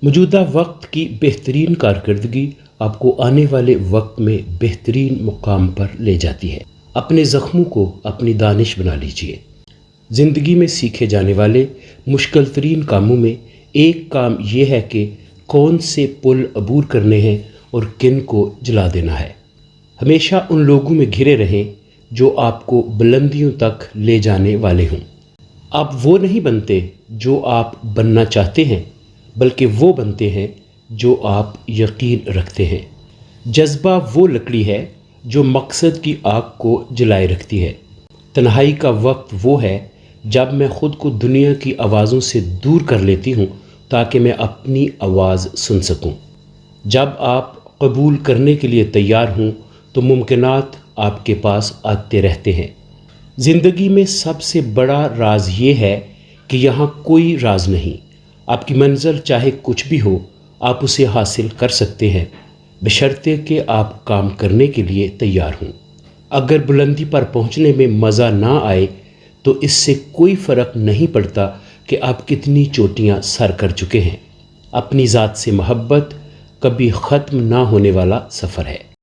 موجودہ وقت کی بہترین کارکردگی آپ کو آنے والے وقت میں بہترین مقام پر لے جاتی ہے۔ اپنے زخموں کو اپنی دانش بنا لیجئے۔ زندگی میں سیکھے جانے والے مشکل ترین کاموں میں ایک کام یہ ہے کہ کون سے پل عبور کرنے ہیں اور کن کو جلا دینا ہے۔ ہمیشہ ان لوگوں میں گھرے رہیں جو آپ کو بلندیوں تک لے جانے والے ہوں۔ آپ وہ نہیں بنتے جو آپ بننا چاہتے ہیں، بلکہ وہ بنتے ہیں جو آپ یقین رکھتے ہیں۔ جذبہ وہ لکڑی ہے جو مقصد کی آگ کو جلائے رکھتی ہے۔ تنہائی کا وقت وہ ہے جب میں خود کو دنیا کی آوازوں سے دور کر لیتی ہوں تاکہ میں اپنی آواز سن سکوں۔ جب آپ قبول کرنے کے لیے تیار ہوں تو ممکنات آپ کے پاس آتے رہتے ہیں۔ زندگی میں سب سے بڑا راز یہ ہے کہ یہاں کوئی راز نہیں۔ آپ کی منزل چاہے کچھ بھی ہو، آپ اسے حاصل کر سکتے ہیں، بشرطے کہ آپ کام کرنے کے لیے تیار ہوں۔ اگر بلندی پر پہنچنے میں مزہ نہ آئے تو اس سے کوئی فرق نہیں پڑتا کہ آپ کتنی چوٹیاں سر کر چکے ہیں۔ اپنی ذات سے محبت کبھی ختم نہ ہونے والا سفر ہے۔